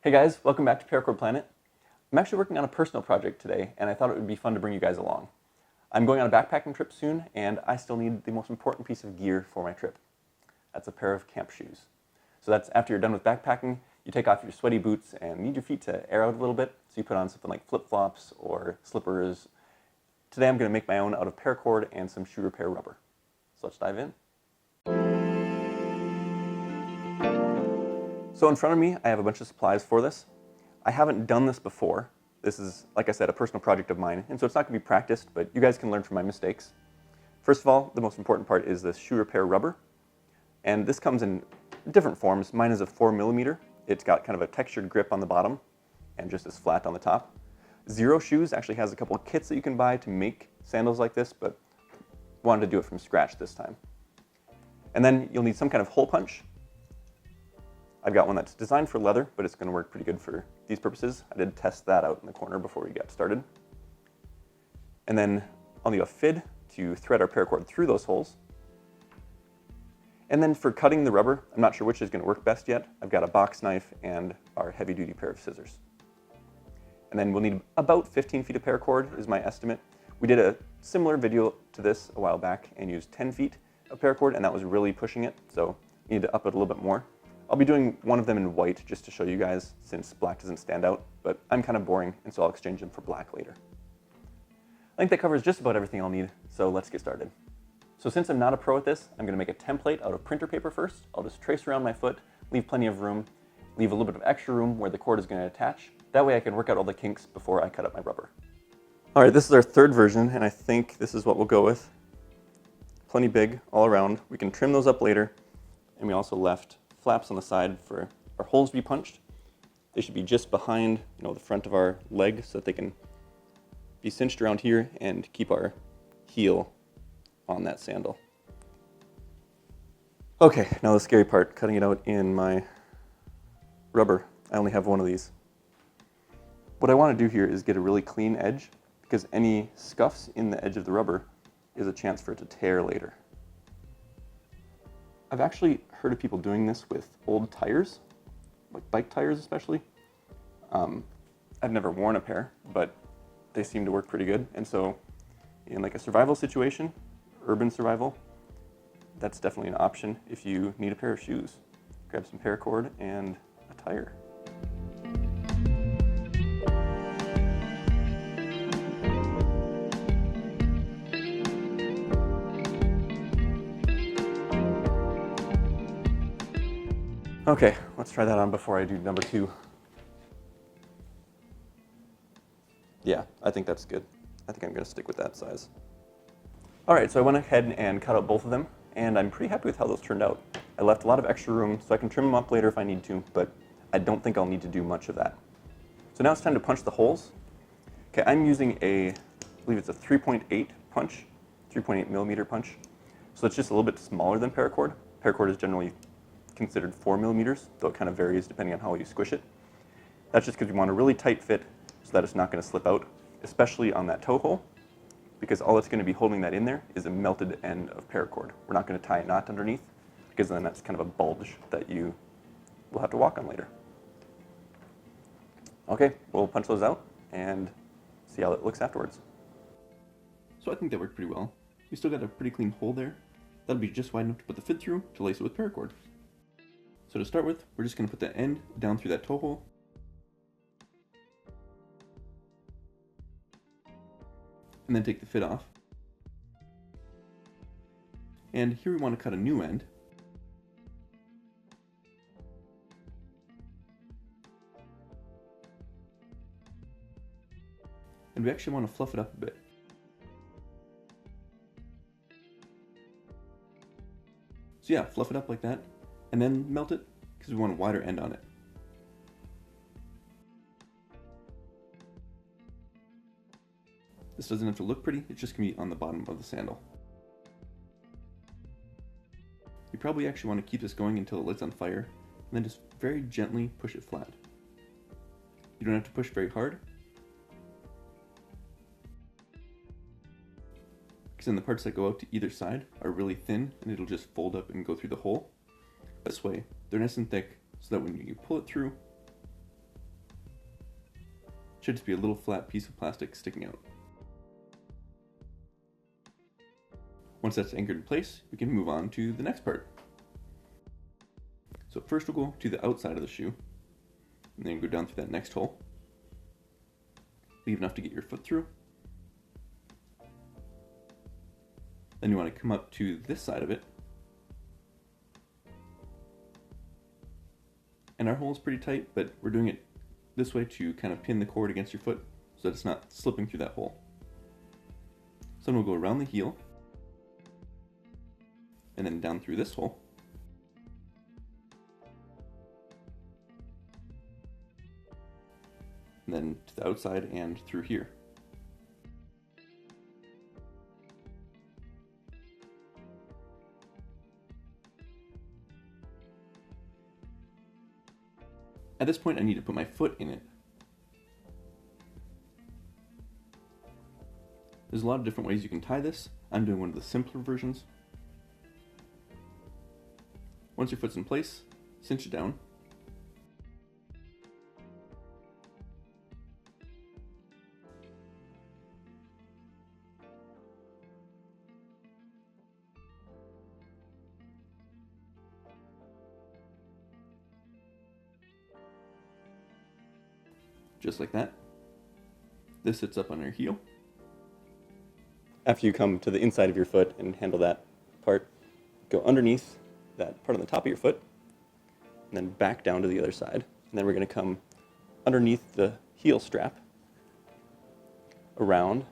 Hey guys, welcome back to Paracord Planet. I'm actually working on a personal project today, and I thought it would be fun to bring you guys along. I'm going on a backpacking trip soon, and I still need the most important piece of gear for my trip. That's a pair of camp shoes. So that's after you're done with backpacking, you take off your sweaty boots and need your feet to air out a little bit, so you put on something like flip-flops or slippers. Today I'm going to make my own out of paracord and some shoe repair rubber. So let's dive in. So in front of me, I have a bunch of supplies for this. I haven't done this before. This is, like I said, a personal project of mine, and so it's not going to be practiced, but you guys can learn from my mistakes. First of all, the most important part is this shoe repair rubber, and this comes in different forms. Mine is a 4mm. It's got kind of a textured grip on the bottom and just as flat on the top. Zero Shoes actually has a couple of kits that you can buy to make sandals like this, but wanted to do it from scratch this time. And then you'll need some kind of hole punch. I've got one that's designed for leather, but it's going to work pretty good for these purposes. I did test that out in the corner before we got started. And then I'll need a fid to thread our paracord through those holes. And then for cutting the rubber, I'm not sure which is going to work best yet. I've got a box knife and our heavy-duty pair of scissors. And then we'll need about 15 feet of paracord is my estimate. We did a similar video to this a while back and used 10 feet of paracord, and that was really pushing it, so you need to up it a little bit more. I'll be doing one of them in white just to show you guys, since black doesn't stand out, but I'm kind of boring, and so I'll exchange them for black later. I think that covers just about everything I'll need, so let's get started. So since I'm not a pro at this, I'm going to make a template out of printer paper first. I'll just trace around my foot, leave plenty of room, leave a little bit of extra room where the cord is going to attach. That way I can work out all the kinks before I cut up my rubber. Alright, this is our third version, and I think this is what we'll go with. Plenty big all around. We can trim those up later, and we also left flaps on the side for our holes to be punched. They should be just behind, the front of our leg so that they can be cinched around here and keep our heel on that sandal. Okay, now the scary part, cutting it out in my rubber. I only have one of these. What I want to do here is get a really clean edge, because any scuffs in the edge of the rubber is a chance for it to tear later. I've actually heard of people doing this with old tires, like bike tires especially. I've never worn a pair, but they seem to work pretty good. And so in like a survival situation, urban survival, that's definitely an option if you need a pair of shoes. Grab some paracord and a tire. Okay, let's try that on before I do number 2. Yeah, I think that's good. I think I'm going to stick with that size. Alright, so I went ahead and cut out both of them, and I'm pretty happy with how those turned out. I left a lot of extra room, so I can trim them up later if I need to, but I don't think I'll need to do much of that. So now it's time to punch the holes. Okay, I'm using I believe it's a 3.8 punch, 3.8mm punch. So it's just a little bit smaller than paracord. Paracord is generally considered 4mm, though it kind of varies depending on how you squish it. That's just because we want a really tight fit so that it's not going to slip out, especially on that toe hole, because all that's going to be holding that in there is a melted end of paracord. We're not going to tie a knot underneath, because then that's kind of a bulge that you will have to walk on later. Okay, we'll punch those out and see how it looks afterwards. So I think that worked pretty well. We still got a pretty clean hole there. That'll be just wide enough to put the fid through to lace it with paracord. So to start with, we're just going to put the end down through that toe hole. And then take the fid off. And here we want to cut a new end. And we actually want to fluff it up a bit. So yeah, fluff it up like that, and then melt it, because we want a wider end on it. This doesn't have to look pretty, it's just going to be on the bottom of the sandal. You probably actually want to keep this going until it lights on fire, and then just very gently push it flat. You don't have to push very hard, because then the parts that go out to either side are really thin and it'll just fold up and go through the hole. This way, they're nice and thick so that when you pull it through, Should just be a little flat piece of plastic sticking out. Once that's anchored in place, we can move on to the next part. So first we'll go to the outside of the shoe, and then go down through that next hole. Leave enough to get your foot through. Then you want to come up to this side of it. And our hole is pretty tight, but we're doing it this way to kind of pin the cord against your foot so that it's not slipping through that hole. So then we'll go around the heel, and then down through this hole. And then to the outside and through here. At this point, I need to put my foot in it. There's a lot of different ways you can tie this. I'm doing one of the simpler versions. Once your foot's in place, cinch it down. Just like that. This sits up on your heel. After you come to the inside of your foot and handle that part, go underneath that part on the top of your foot, and then back down to the other side. And then we're going to come underneath the heel strap, around,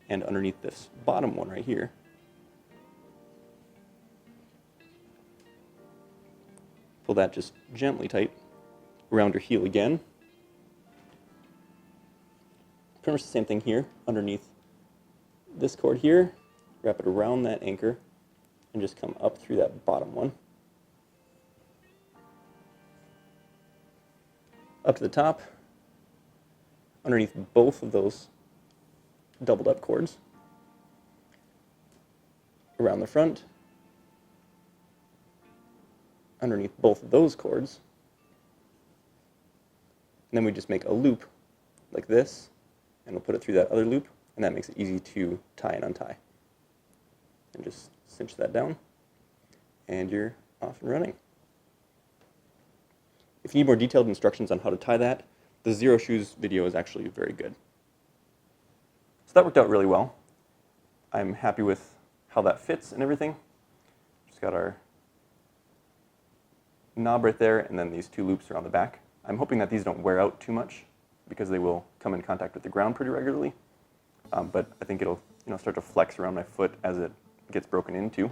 and underneath this bottom one right here. Pull that just gently tight, around your heel again. Pretty much the same thing here, underneath this cord here, wrap it around that anchor, and just come up through that bottom one. Up to the top, underneath both of those doubled up cords, around the front, underneath both of those cords, and then we just make a loop like this, and we'll put it through that other loop, and that makes it easy to tie and untie. And just cinch that down, and you're off and running. If you need more detailed instructions on how to tie that, the Zero Shoes video is actually very good. So that worked out really well. I'm happy with how that fits and everything. Just got our knob right there, and then these two loops around the back. I'm hoping that these don't wear out too much, because they will come in contact with the ground pretty regularly. But I think it'll start to flex around my foot as it gets broken into,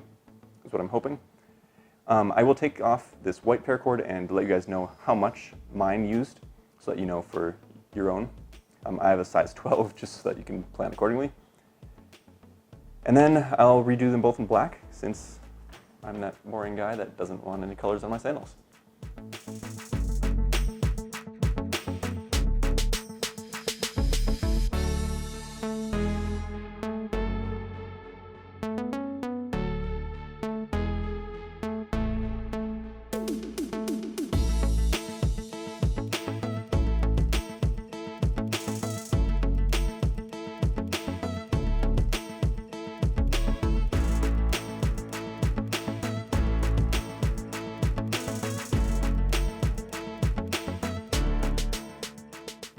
is what I'm hoping. I will take off this white paracord and let you guys know how much mine used, so that you know for your own. I have a size 12 just so that you can plan accordingly. And then I'll redo them both in black, since I'm that boring guy that doesn't want any colors on my sandals.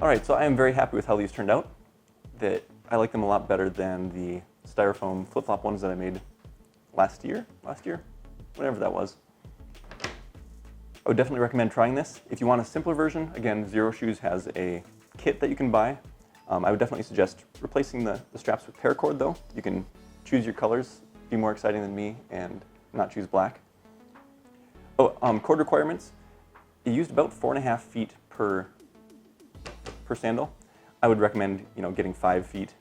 Alright, so I am very happy with how these turned out. I like them a lot better than the styrofoam flip-flop ones that I made last year, whatever that was. I would definitely recommend trying this. If you want a simpler version, again, Zero Shoes has a kit that you can buy. I would definitely suggest replacing the straps with paracord though. You can choose your colors, be more exciting than me, and not choose black. Oh, cord requirements. It used about 4.5 feet per sandal. I would recommend, getting 5 feet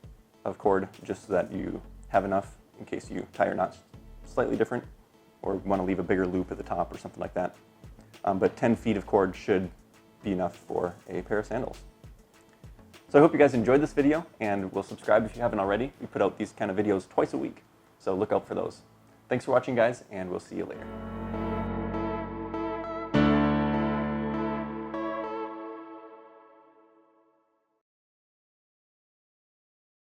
of cord just so that you have enough in case you tie your knots slightly different or want to leave a bigger loop at the top or something like that. But 10 feet of cord should be enough for a pair of sandals. So I hope you guys enjoyed this video, and will subscribe if you haven't already. We put out these kind of videos twice a week, so look out for those. Thanks for watching, guys, and we'll see you later.